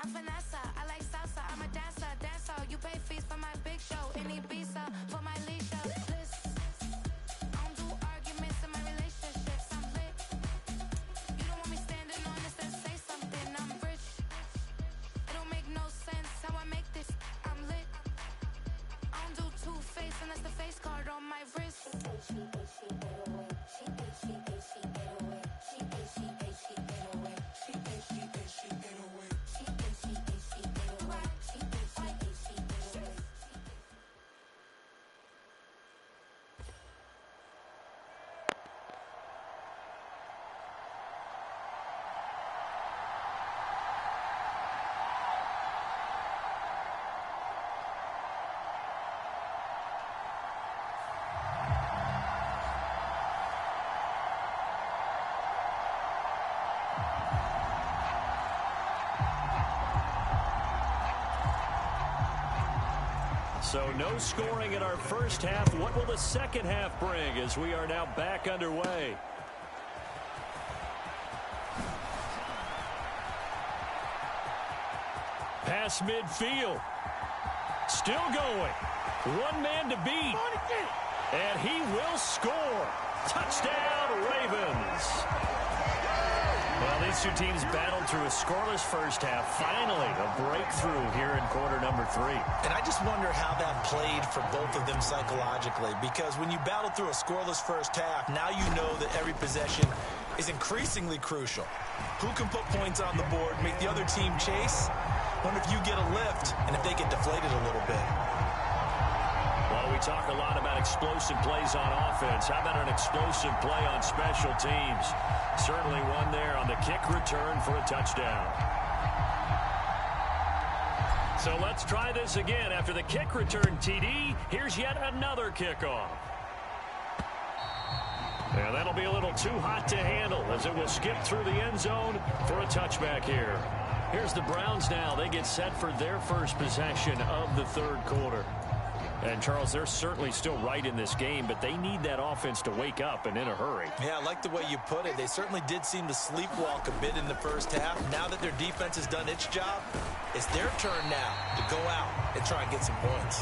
I'm Vanessa, I like salsa, I'm a dancer, dancer. You pay fees for my big show, in Ibiza, for my leisure. Listen, I don't do arguments in my relationships, I'm lit. You don't want me standing on this and say something, I'm rich. It don't make no sense how I make this, I'm lit. I don't do two-face unless the face card on my wrist. So no scoring in our first half. What will the second half bring as we are now back underway? Pass midfield. Still going. One man to beat. And he will score. Touchdown, Ravens. Well, these two teams battled through a scoreless first half. Finally, a breakthrough here in quarter number 3. And I just wonder how that played for both of them psychologically, because when you battle through a scoreless first half, now you know that every possession is increasingly crucial. Who can put points on the board, make the other team chase? Wonder if you get a lift and if they get deflated a little bit. Well, we talk a lot about explosive plays on offense. How about an explosive play on special teams? Certainly one there on the kick return for a touchdown. So let's try this again. After the kick return TD, here's yet another kickoff. And that'll be a little too hot to handle as it will skip through the end zone for a touchback here. Here's the Browns now. They get set for their first possession of the third quarter. And, Charles, they're certainly still right in this game, but they need that offense to wake up and in a hurry. Yeah, I like the way you put it. They certainly did seem to sleepwalk a bit in the first half. Now that their defense has done its job, it's their turn now to go out and try and get some points.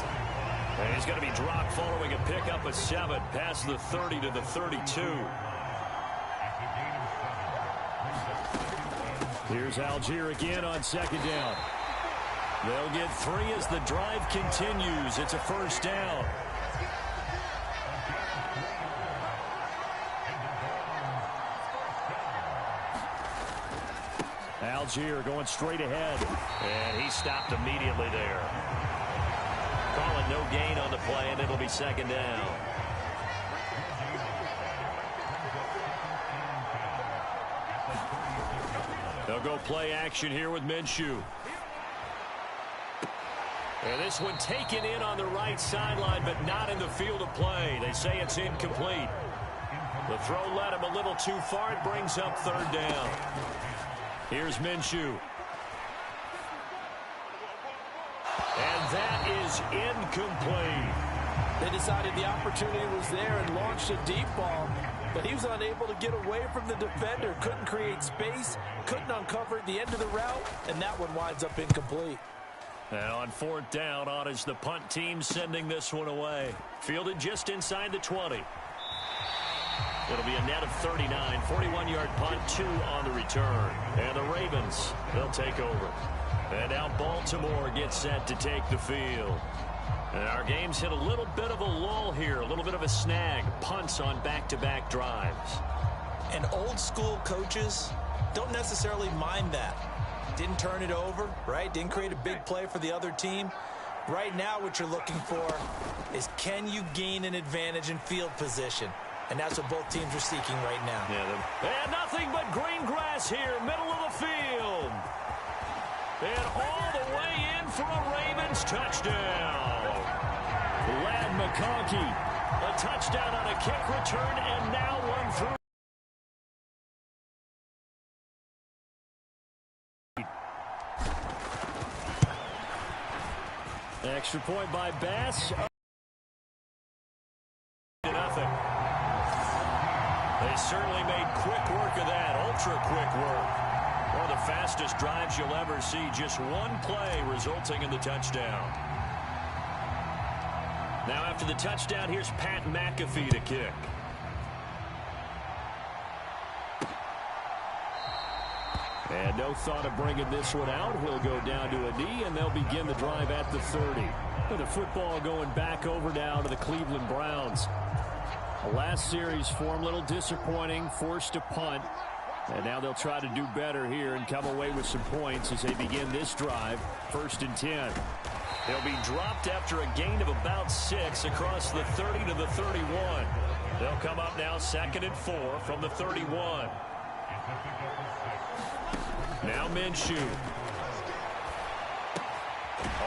And he's going to be dropped following a pickup of 7 past the 30 to the 32. Here's Algier again on second down. They'll get 3 as the drive continues. It's a first down. Algier going straight ahead. And he stopped immediately there. Calling no gain on the play, and it'll be second down. They'll go play action here with Minshew. And this one taken in on the right sideline, but not in the field of play. They say it's incomplete. The throw led him a little too far. It brings up third down. Here's Minshew. And that is incomplete. They decided the opportunity was there and launched a deep ball, but he was unable to get away from the defender. Couldn't create space, couldn't uncover the end of the route, and that one winds up incomplete. And on fourth down, on is the punt team sending this one away. Fielded just inside the 20. It'll be a net of 39, 41-yard punt, 2 on the return. And the Ravens, they'll take over. And now Baltimore gets set to take the field. And our game's hit a little bit of a lull here, a little bit of a snag. Punts on back-to-back drives. And old-school coaches don't necessarily mind that. Didn't turn it over, right? Didn't create a big play for the other team. Right now what you're looking for is, can you gain an advantage in field position? And that's what both teams are seeking right now. Yeah, and nothing but green grass here, middle of the field. And all the way in for a Ravens touchdown. Lad McConkey, a touchdown on a kick return, and now one through. Extra point by Bass. Nothing. They certainly made quick work of that, ultra quick work. One of the fastest drives you'll ever see. Just one play resulting in the touchdown. Now after the touchdown, here's Pat McAfee to kick. And no thought of bringing this one out. He'll go down to a knee, and they'll begin the drive at the 30. And the football going back over now to the Cleveland Browns. The last series for him, a little disappointing, forced to punt. And now they'll try to do better here and come away with some points as they begin this drive, 1st and 10. They'll be dropped after a gain of about 6 across the 30 to the 31. They'll come up now 2nd and 4 from the 31. Now Minshew.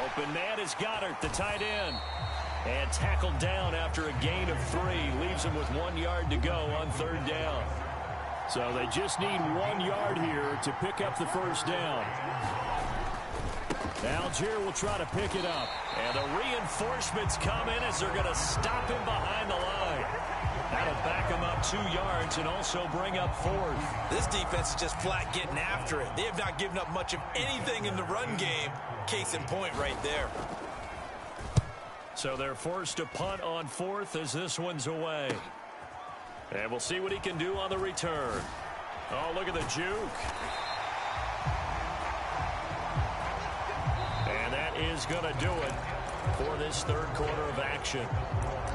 Open man is Goddard, the tight end. And tackled down after a gain of 3. Leaves him with 1 yard to go on 3rd down. So they just need 1 yard here to pick up the 1st down. Algier will try to pick it up. And the reinforcements come in as they're going to stop him behind the line. That'll back him up 2 yards and also bring up 4th. This defense is just flat getting after it. They have not given up much of anything in the run game. Case in point right there. So they're forced to punt on 4th as this one's away. And we'll see what he can do on the return. Oh, look at the juke. And that is going to do it for this 3rd quarter of action.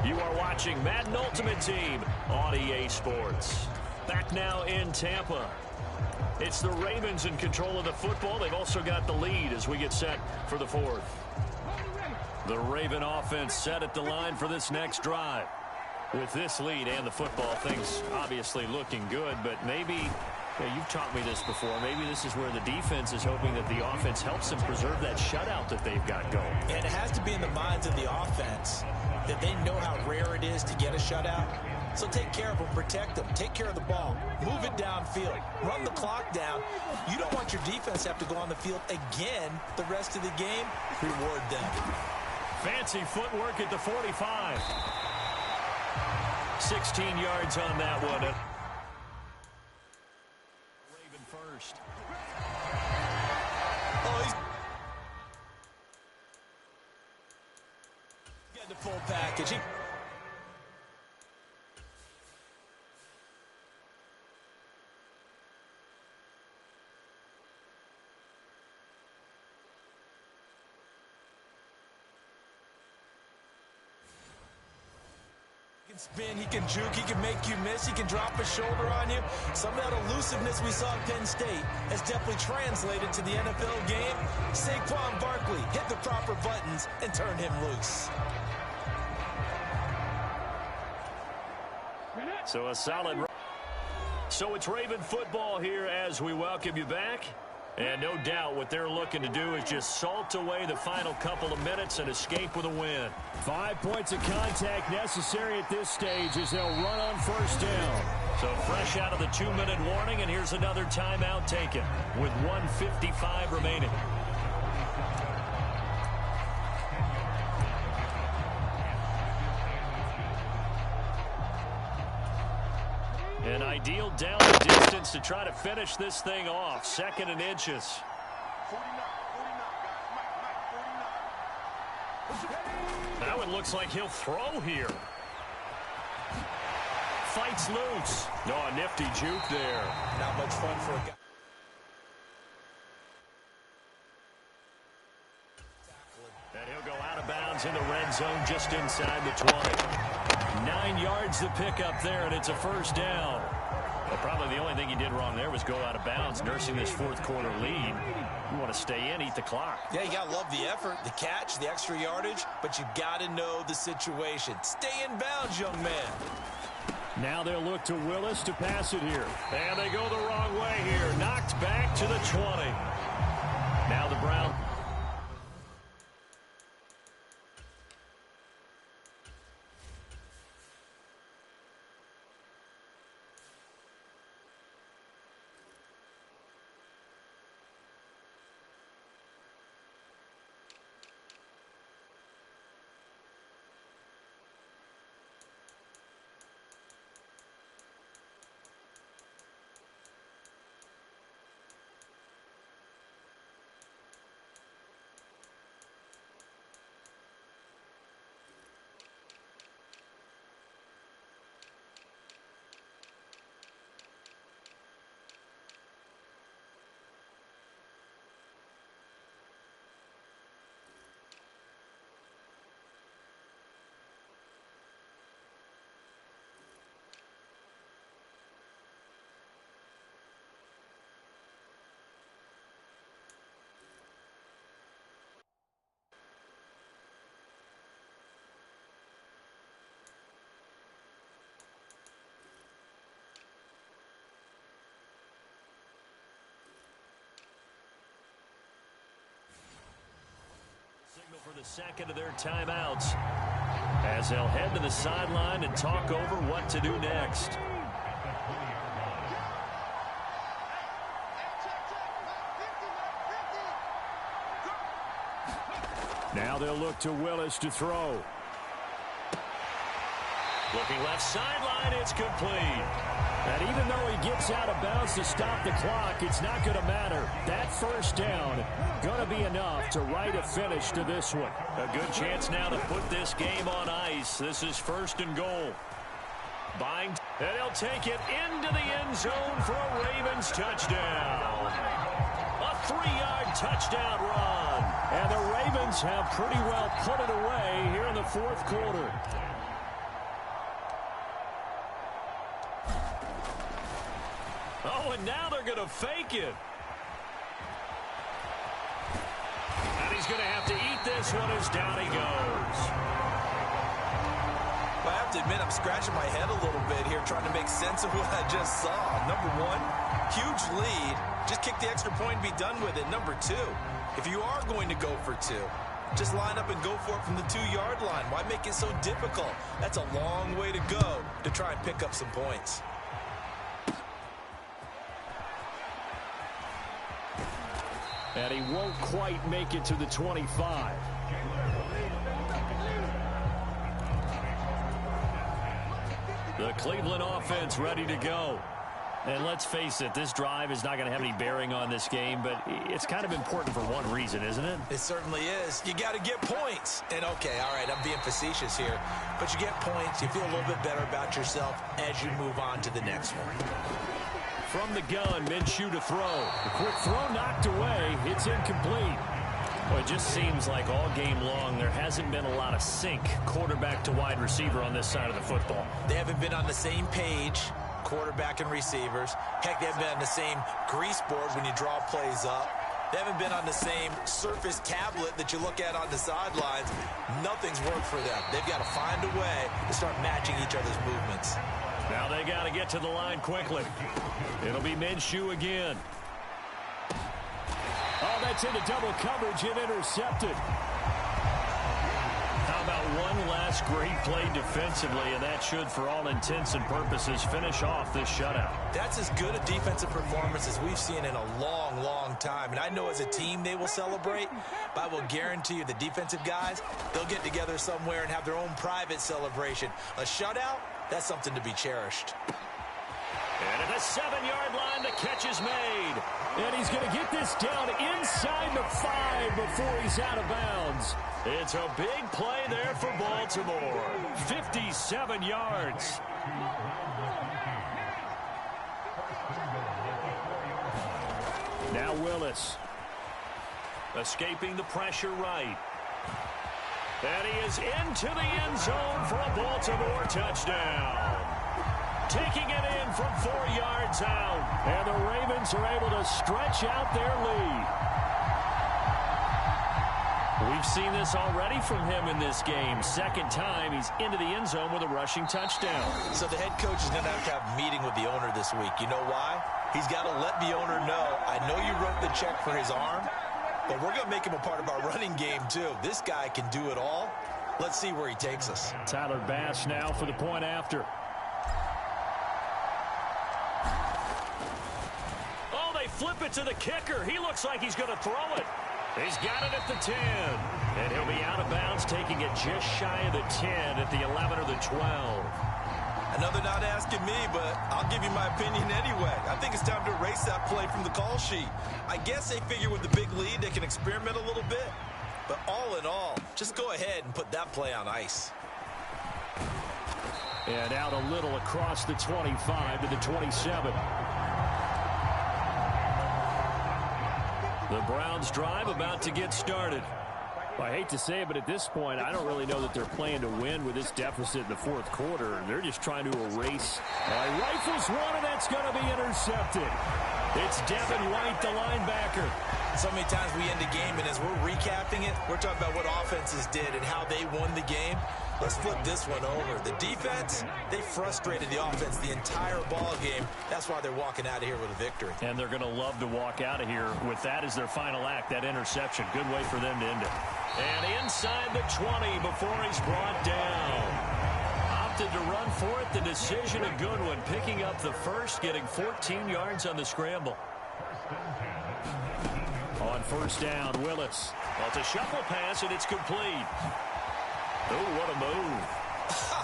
You are watching Madden Ultimate Team on EA Sports. Back now in Tampa. It's the Ravens in control of the football. They've also got the lead as we get set for the 4th. The Raven offense set at the line for this next drive. With this lead and the football, things obviously looking good, but maybe, you've taught me this before, maybe this is where the defense is hoping that the offense helps them preserve that shutout that they've got going. And it has to be in the minds of the offense that they know how rare it is to get a shutout. So take care of them, protect them, take care of the ball, move it downfield, run the clock down. You don't want your defense to have to go on the field again the rest of the game. Reward them. Fancy footwork at the 45. 16 yards on that one. Raven first. Oh, he's getting the full package. Spin, he can juke, he can make you miss, he can drop a shoulder on you. Some of that elusiveness we saw at Penn State has definitely translated to the NFL game. Saquon Barkley hit the proper buttons and turned him loose. So a solid. So it's Raven football here as we welcome you back. And no doubt what they're looking to do is just salt away the final couple of minutes and escape with a win. 5 points of contact necessary at this stage as they'll run on 1st down. So fresh out of the 2-minute warning, and here's another timeout taken with 1:55 remaining. An ideal down the distance to try to finish this thing off. 2nd and inches. That one looks like he'll throw here. Fights loose. No, a nifty juke there. Not much fun for a guy. And he'll go out of bounds in the red zone just inside the 20. 9 yards to pick up there, and it's a 1st down. Well, probably the only thing he did wrong there was go out of bounds, nursing this 4th quarter lead. You want to stay in, eat the clock. Yeah, you got to love the effort, the catch, the extra yardage, but you got to know the situation. Stay in bounds, young man. Now they'll look to Willis to pass it here. And they go the wrong way here. Knocked back to the 20. Now the Browns. For the second of their timeouts, as they'll head to the sideline and talk over what to do next. Now they'll look to Willis to throw. Looking left sideline, it's complete. And even though he gets out of bounds to stop the clock, it's not going to matter. That first down going to be enough to write a finish to this one. A good chance now to put this game on ice. This is 1st and goal. And he'll take it into the end zone for a Ravens touchdown. A 3-yard touchdown run. And the Ravens have pretty well put it away here in the 4th quarter. Oh, and now they're going to fake it. And he's going to have to eat this one as down he goes. Well, I have to admit, I'm scratching my head a little bit here trying to make sense of what I just saw. Number one, huge lead. Just kick the extra point and be done with it. Number two, if you are going to go for two, just line up and go for it from the 2-yard line. Why make it so difficult? That's a long way to go to try and pick up some points. And he won't quite make it to the 25. The Cleveland offense ready to go. And let's face it, this drive is not going to have any bearing on this game, but it's kind of important for one reason, isn't it? It certainly is. You got to get points. And, okay, all right, I'm being facetious here, but you get points, you feel a little bit better about yourself as you move on to the next one. From the gun, Minshew to throw. The quick throw knocked away. It's incomplete. Well, it just seems like all game long there hasn't been a lot of sync quarterback to wide receiver on this side of the football. They haven't been on the same page, quarterback and receivers. Heck, they haven't been on the same grease board when you draw plays up. They haven't been on the same surface tablet that you look at on the sidelines. Nothing's worked for them. They've got to find a way to start matching each other's movements. Now they got to get to the line quickly. It'll be Minshew again. Oh, that's into double coverage and intercepted. How about one last great play defensively, and that should, for all intents and purposes, finish off this shutout. That's as good a defensive performance as we've seen in a long, long time. And I know as a team they will celebrate, but I will guarantee you the defensive guys, they'll get together somewhere and have their own private celebration. A shutout? That's something to be cherished. And at the 7-yard line, the catch is made. And he's going to get this down inside the 5 before he's out of bounds. It's a big play there for Baltimore. 57 yards. Now Willis. Escaping the pressure right. And he is into the end zone for a Baltimore touchdown. Taking it in from 4 yards out. And the Ravens are able to stretch out their lead. We've seen this already from him in this game. Second time he's into the end zone with a rushing touchdown. So the head coach is going to have a meeting with the owner this week. You know why? He's got to let the owner know, I know you wrote the check for his arm, but we're going to make him a part of our running game too. This guy can do it all. Let's see where he takes us. Tyler Bass now for the point after. Oh, they flip it to the kicker. He looks like he's going to throw it. He's got it at the 10. And he'll be out of bounds, taking it just shy of the 10 at the 11 or the 12. I know they're not asking me, but I'll give you my opinion anyway. I think it's time to erase that play from the call sheet. I guess they figure with the big lead they can experiment a little bit. But all in all, just go ahead and put that play on ice. And out a little across the 25 to the 27. The Browns drive about to get started. Well, I hate to say it, but at this point, I don't really know that they're playing to win with this deficit in the 4th quarter. They're just trying to erase. He rifles one, and that's going to be intercepted. It's Devin White, the linebacker. So many times we end a game, and as we're recapping it, we're talking about what offenses did and how they won the game. Let's flip this one over. The defense, they frustrated the offense the entire ball game. That's why they're walking out of here with a victory. And they're going to love to walk out of here with that as their final act, that interception. Good way for them to end it. And inside the 20 before he's brought down. Opted to run for it. The decision a good one. Picking up the first, getting 14 yards on the scramble. On first down, Willis. Well, it's a shuffle pass, and it's complete. Oh, what a move.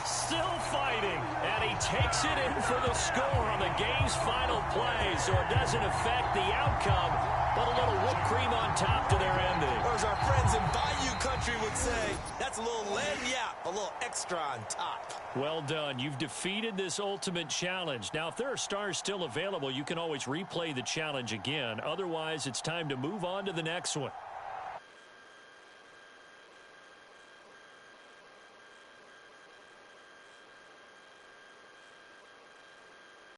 Still fighting, and he takes it in for the score on the game's final play, so it doesn't affect the outcome, but a little whipped cream on top to their ending. Or as our friends in Bayou Country would say, that's a little lagniappe, a little extra on top. Well done. You've defeated this ultimate challenge. Now, if there are stars still available, you can always replay the challenge again. Otherwise, it's time to move on to the next one.